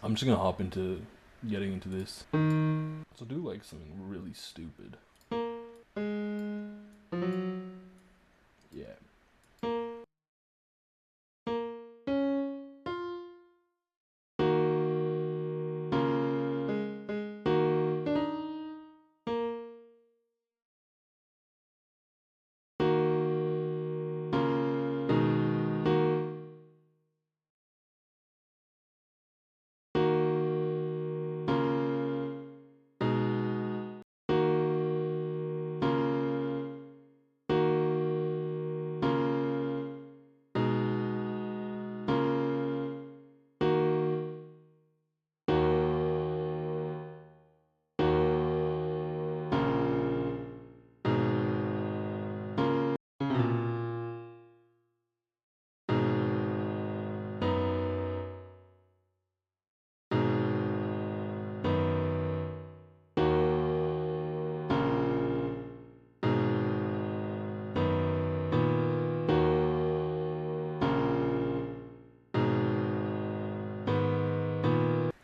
I'm just gonna hop into getting into this. So do like something really stupid. Yeah.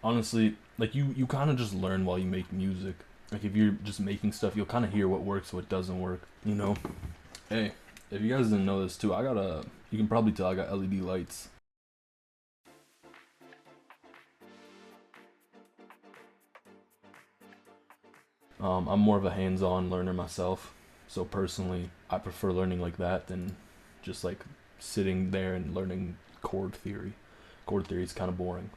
Honestly, like you kind of just learn while you make music. Like if you're just making stuff, you'll kind of hear what works, what doesn't work. You know. Hey, if you guys didn't know this too, I got a. You can probably tell I got LED lights. I'm more of a hands-on learner myself, so personally, I prefer learning like that than just like sitting there and learning chord theory. Chord theory is kind of boring.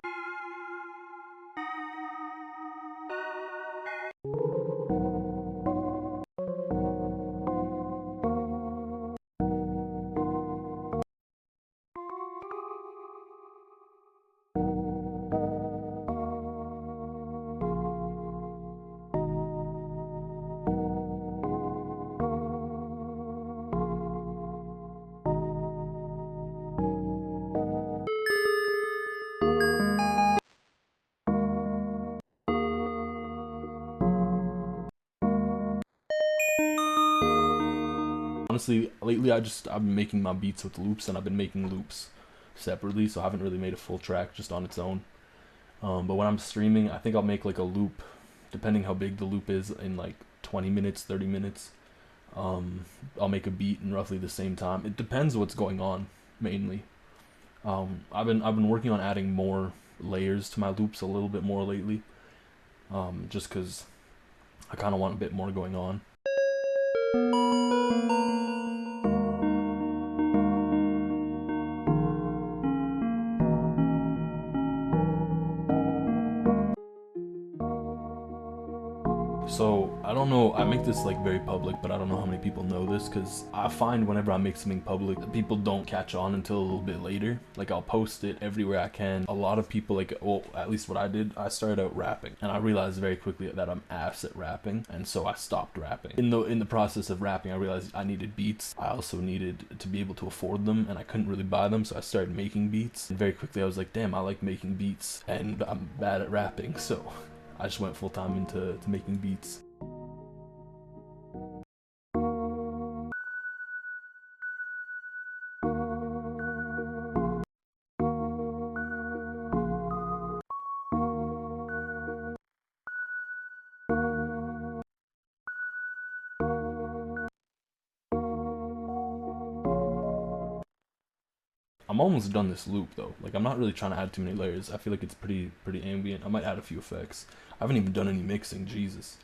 Honestly, lately I've been making my beats with loops, and I've been making loops separately, so I haven't really made a full track just on its own. But when I'm streaming, I think I'll make like a loop, depending how big the loop is, in like 20 minutes, 30 minutes. Um, I'll make a beat in roughly the same time. It depends what's going on, mainly. I've been working on adding more layers to my loops a little bit more lately, just because I kind of want a bit more going on. So I don't know. I make this like very public, but I don't know how many people know this because I find whenever I make something public, people don't catch on until a little bit later. Like I'll post it everywhere I can. A lot of people like, well, at least what I did, I started out rapping, and I realized very quickly that I'm ass at rapping, and so I stopped rapping. In the process of rapping, I realized I needed beats. I also needed to be able to afford them, and I couldn't really buy them, so I started making beats. And very quickly, I was like, damn, I like making beats, and I'm bad at rapping, so I just went full time into making beats. I'm almost done this loop though. Like I'm not really trying to add too many layers. I feel like it's pretty ambient. I might add a few effects. I haven't even done any mixing. Jesus.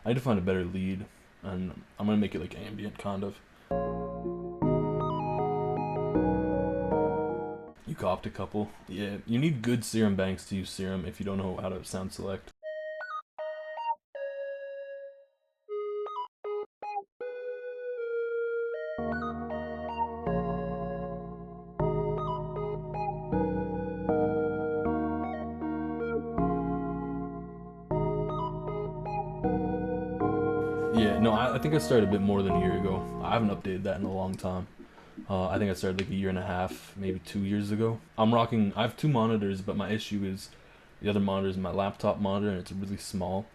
I need to find a better lead, and I'm gonna make it like ambient kind of. You copped a couple. Yeah, you need good serum banks to use serum if you don't know how to sound select. Yeah, no, I think I started a bit more than a year ago. I haven't updated that in a long time. I think I started like a year and a half, maybe 2 years ago. I'm rocking. I have two monitors, but my issue is The other monitor is my laptop monitor, and it's really small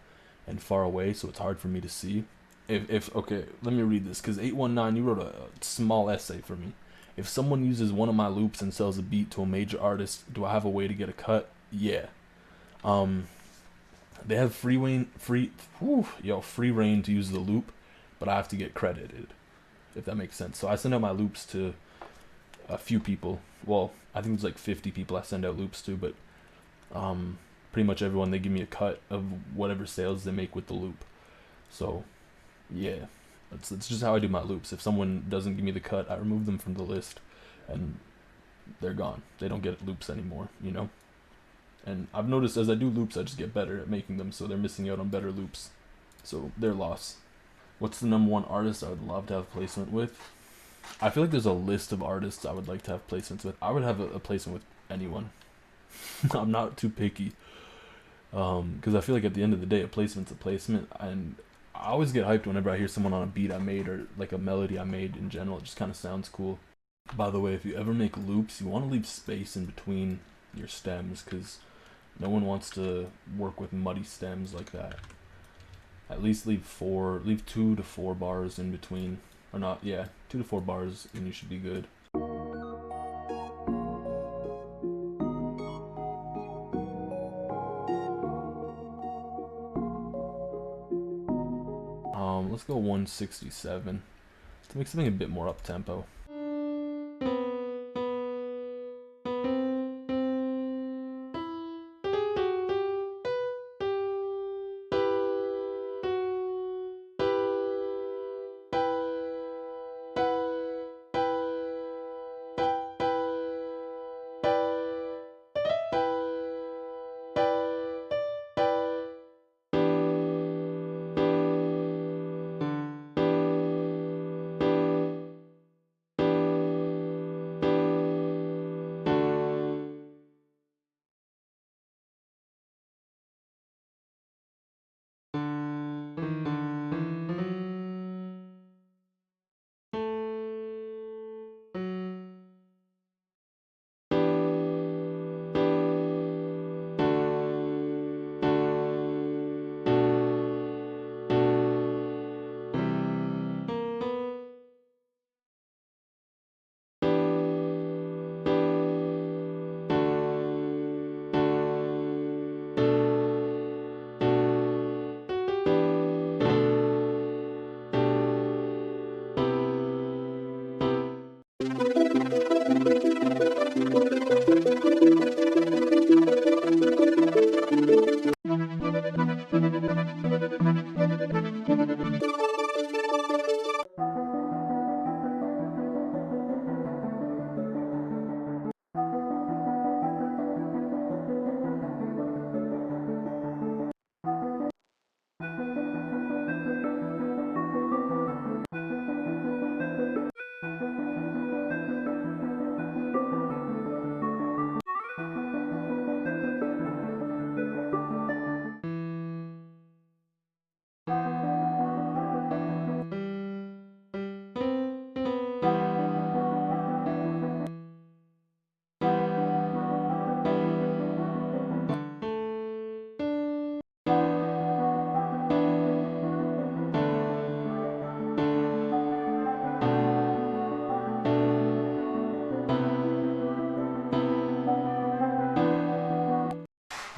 and far away, so it's hard for me to see. If okay, let me read this, because 819, you wrote a small essay for me. If someone uses one of my loops and sells a beat to a major artist, do I have a way to get a cut? Yeah. They have free reign to use the loop, but I have to get credited, if that makes sense. So I send out my loops to a few people. Well, I think it's like 50 people I send out loops to, but pretty much everyone, they give me a cut of whatever sales they make with the loop. So yeah, that's just how I do my loops. If someone doesn't give me the cut, I remove them from the list, and they're gone. They don't get loops anymore, you know? And I've noticed as I do loops, I just get better at making them, so they're missing out on better loops. So their loss. What's the #1 artist I would love to have placement with? I feel like there's a list of artists I would like to have placements with. I would have a placement with anyone. I'm not too picky. Because I feel like at the end of the day, a placement's a placement. And I always get hyped whenever I hear someone on a beat I made, or like a melody I made in general. It just kind of sounds cool. By the way, if you ever make loops, you want to leave space in between your stems, because no one wants to work with muddy stems like that. At least leave 2 to 4 bars in between. Or not, yeah, 2 to 4 bars, and you should be good. Let's go 167 to make something a bit more up tempo.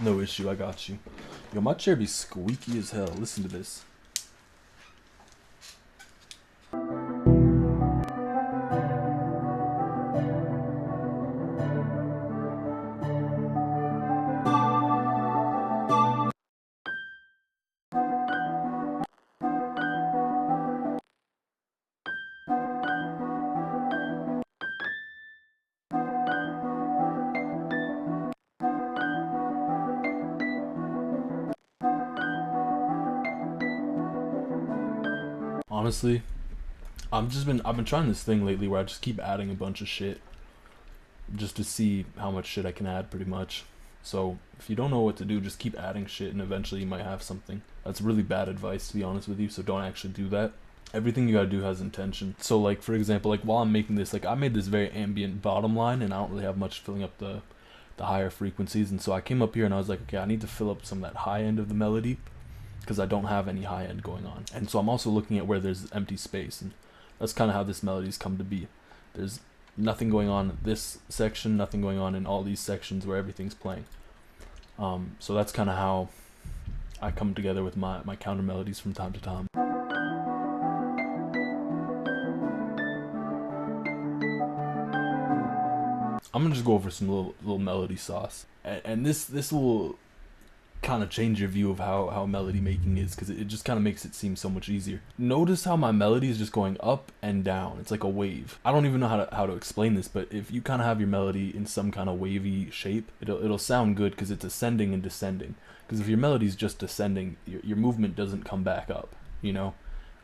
No issue, I got you. Yo, my chair be squeaky as hell. Listen to this. Honestly, I've been trying this thing lately where I just keep adding a bunch of shit just to see how much shit I can add, pretty much. So if you don't know what to do, just keep adding shit, and eventually you might have something. That's really bad advice, to be honest with you, so don't actually do that. Everything you gotta do has intention. So like, for example, like while I'm making this, like I made this very ambient bottom line, and I don't really have much filling up the the higher frequencies. And so I came up here and I was like, okay, I need to fill up some of that high end of the melody because I don't have any high end going on. And so I'm also looking at where there's empty space, and that's kind of how this melody's come to be. There's nothing going on in this section, nothing going on in all these sections where everything's playing. So that's kind of how I come together with my counter melodies from time to time. I'm gonna just go over some little melody sauce, and this will kind of change your view of how melody making is, because it just kind of makes it seem so much easier. Notice how my melody is just going up and down. It's like a wave. I don't even know how to explain this, but if you kind of have your melody in some kind of wavy shape, it'll sound good because it's ascending and descending. Because if your melody is just descending, your movement doesn't come back up, you know.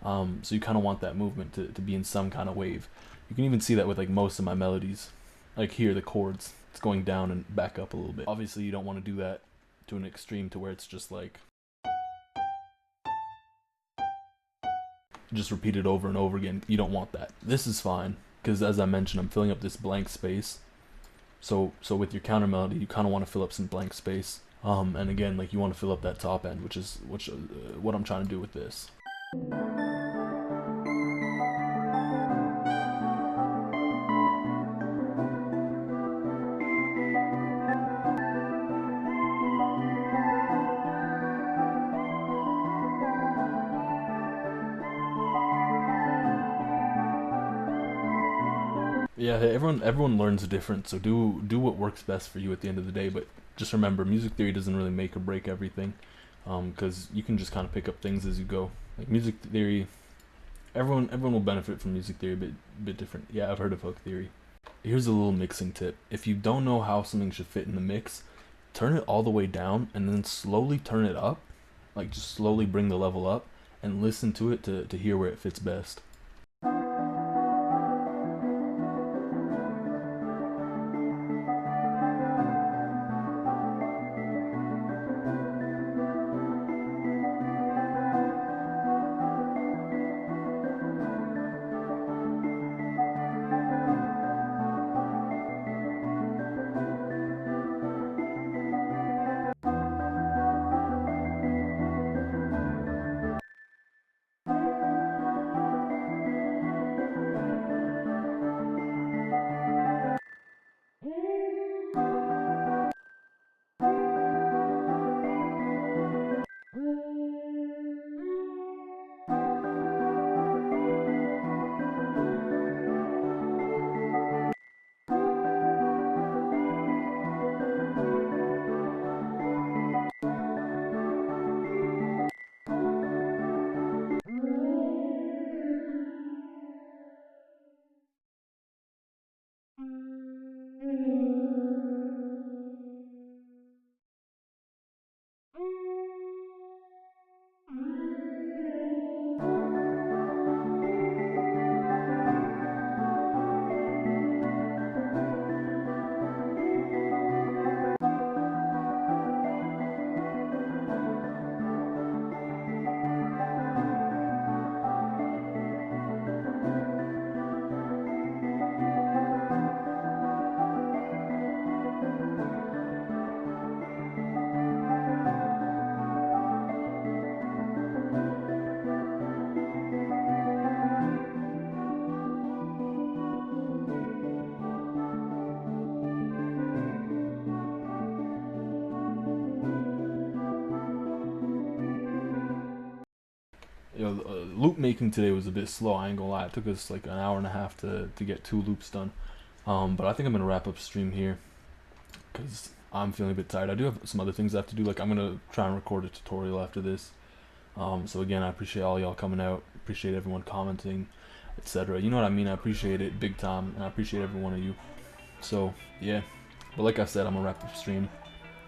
So you kind of want that movement to be in some kind of wave. You can even see that with like most of my melodies. Like here, the chords, it's going down and back up a little bit. Obviously you don't want to do that to an extreme to where it's just like just repeated over and over again. You don't want that. This is fine because, as I mentioned, I'm filling up this blank space. So with your counter melody, you kind of want to fill up some blank space. And again, like, you want to fill up that top end, which what I'm trying to do with this. Yeah, everyone learns different, so do what works best for you at the end of the day. But just remember, music theory doesn't really make or break everything, because you can just kind of pick up things as you go. Like music theory, everyone will benefit from music theory, a bit different. Yeah, I've heard of hook theory. Here's a little mixing tip. If you don't know how something should fit in the mix, turn it all the way down and then slowly turn it up. Like, just slowly bring the level up and listen to it to hear where it fits best. Loop making today was a bit slow, I ain't gonna lie. It took us like an hour and a half to get 2 loops done. But I think I'm gonna wrap up stream here because I'm feeling a bit tired. I do have some other things I have to do. Like, I'm gonna try and record a tutorial after this. So again, I appreciate all y'all coming out, appreciate everyone commenting, etc. You know what I mean? I appreciate it big time, and I appreciate every one of you. So yeah, but like I said, I'm gonna wrap up stream.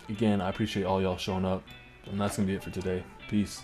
Again, I appreciate all y'all showing up, and that's gonna be it for today. Peace.